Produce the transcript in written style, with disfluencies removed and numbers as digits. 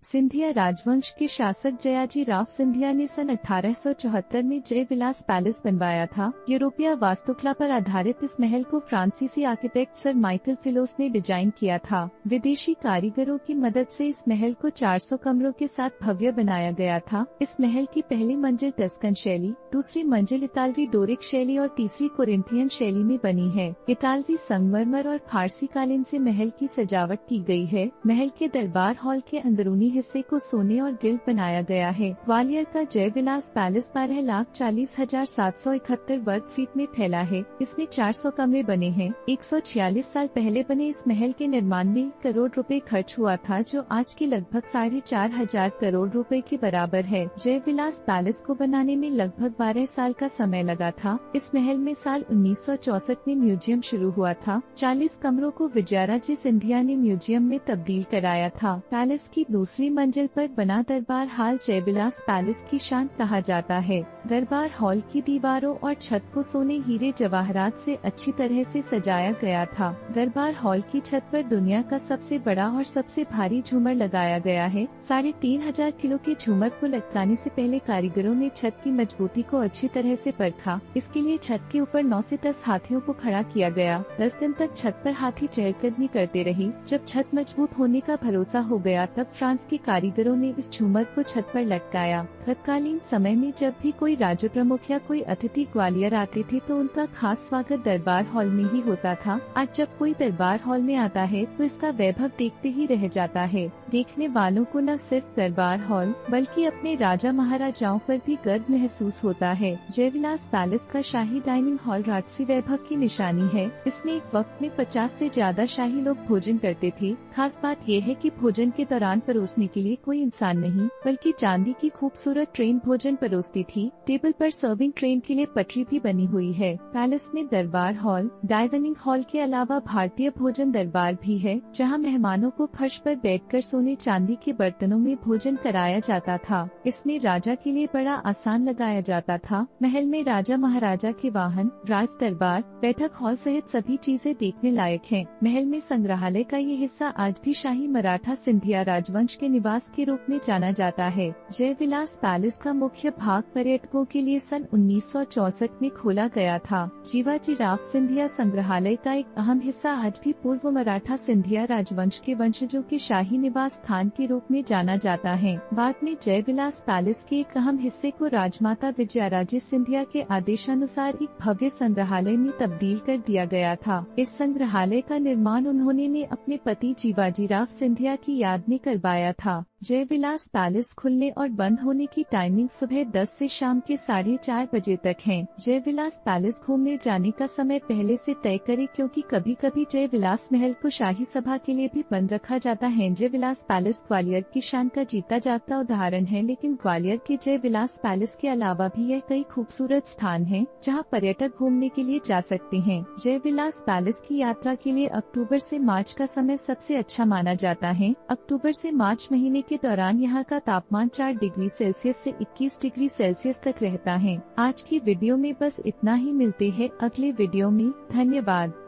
सिंधिया राजवंश के शासक जयाजी राव सिंधिया ने सन 1874 में जय विलास पैलेस बनवाया था। यूरोपीय वास्तुकला पर आधारित इस महल को फ्रांसीसी आर्किटेक्ट सर माइकल फिलोस ने डिजाइन किया था। विदेशी कारीगरों की मदद से इस महल को 400 कमरों के साथ भव्य बनाया गया था। इस महल की पहली मंजिल टस्कन शैली, दूसरी मंजिल इतालवी डोरिक शैली और तीसरी कोरिंथियन शैली में बनी है। इतालवी संगमरमर और फारसी कालीन से महल की सजावट की गई है। महल के दरबार हॉल के अंदरूनी हिस्से को सोने और गिल्ड बनाया गया है। ग्वालियर का जय विलास पैलेस 12,40,771 वर्ग फीट में फैला है। इसमें 400 कमरे बने हैं। 146 साल पहले बने इस महल के निर्माण में 1 करोड़ रुपए खर्च हुआ था, जो आज के लगभग 4,500 करोड़ रुपए के बराबर है। जय विलास पैलेस को बनाने में लगभग 12 साल का समय लगा था। इस महल में साल 1964 में म्यूजियम शुरू हुआ था। 40 कमरों को विजयाराजे सिंधिया ने म्यूजियम में तब्दील कराया था। पैलेस की दूसरी मंजिल पर बना दरबार हॉल जय विलास पैलेस की शान कहा जाता है। दरबार हॉल की दीवारों और छत को सोने, हीरे, जवाहरात से अच्छी तरह से सजाया गया था। दरबार हॉल की छत पर दुनिया का सबसे बड़ा और सबसे भारी झूमर लगाया गया है। 3,500 किलो के झूमर को लटकाने से पहले कारीगरों ने छत की मजबूती को अच्छी तरह से परखा। इसके लिए छत के ऊपर 9 से 10 हाथियों को खड़ा किया गया। 10 दिन तक छत पर हाथी चहलकदमी करते रही। जब छत मजबूत होने का भरोसा हो गया, तब फ्रांस के कारीगरों ने इस झूमर को छत पर लटकाया। तत्कालीन समय में जब भी कोई राज्य प्रमुख या कोई अतिथि ग्वालियर आते थे, तो उनका खास स्वागत दरबार हॉल में ही होता था। आज जब कोई दरबार हॉल में आता है, तो इसका वैभव देखते ही रह जाता है। देखने वालों को न सिर्फ दरबार हॉल बल्कि अपने राजा महाराजाओं पर भी गर्व महसूस होता है। जय विलास पैलेस का शाही डाइनिंग हॉल राजसी वैभव की निशानी है। इसमें एक वक्त में 50 से ज्यादा शाही लोग भोजन करते थे। खास बात यह है कि भोजन के दौरान परोसने के लिए कोई इंसान नहीं, बल्कि चांदी की खूबसूरत ट्रेन भोजन परोसती थी। टेबल पर सर्विंग ट्रेन के लिए पटरी भी बनी हुई है। पैलेस में दरबार हॉल, डाइनिंग हॉल के अलावा भारतीय भोजन दरबार भी है, जहां मेहमानों को फर्श पर बैठकर सोने चांदी के बर्तनों में भोजन कराया जाता था। इसमें राजा के लिए बड़ा आसान लगाया जाता था। महल में राजा महाराजा के वाहन, राज दरबार, बैठक हॉल सहित सभी चीजें देखने लायक हैं। महल में संग्रहालय का ये हिस्सा आज भी शाही मराठा सिंधिया राजवंश के निवास के रूप में जाना जाता है। जय विलास पैलेस का मुख्य भाग पर्यटकों के लिए सन 1964 में खोला गया था। जीवाजी राव सिंधिया संग्रहालय का एक अहम हिस्सा आज भी पूर्व मराठा सिंधिया राजवंश के वंशजों के शाही निवास स्थान के रूप में जाना जाता है। बाद में जय विलास पैलेस के एक अहम हिस्से को राजमाता विजयाराजे सिंधिया के आदेशानुसार एक भव्य संग्रहालय में तब्दील कर दिया गया था। इस संग्रहालय का निर्माण उन्होंने अपने पति जीवाजी राव सिंधिया की याद में करवाया था। जय विलास पैलेस खुलने और बंद होने की टाइमिंग सुबह 10 से शाम के 4:30 बजे तक है। जय विलास पैलेस घूमने जाने का समय पहले से तय करें, क्योंकि कभी कभी जय विलास महल को शाही सभा के लिए भी बंद रखा जाता है। जय विलास पैलेस ग्वालियर की शान का जीता जागता उदाहरण है, लेकिन ग्वालियर के जय विलास पैलेस के अलावा भी यह कई खूबसूरत स्थान हैं, जहां पर्यटक घूमने के लिए जा सकते हैं। जय विलास पैलेस की यात्रा के लिए अक्टूबर से मार्च का समय सबसे अच्छा माना जाता है। अक्टूबर से मार्च महीने के दौरान यहाँ का तापमान 4 डिग्री सेल्सियस से 21 डिग्री सेल्सियस तक रहता है। आज की वीडियो में बस इतना ही। मिलते हैं अगले वीडियो में। धन्यवाद।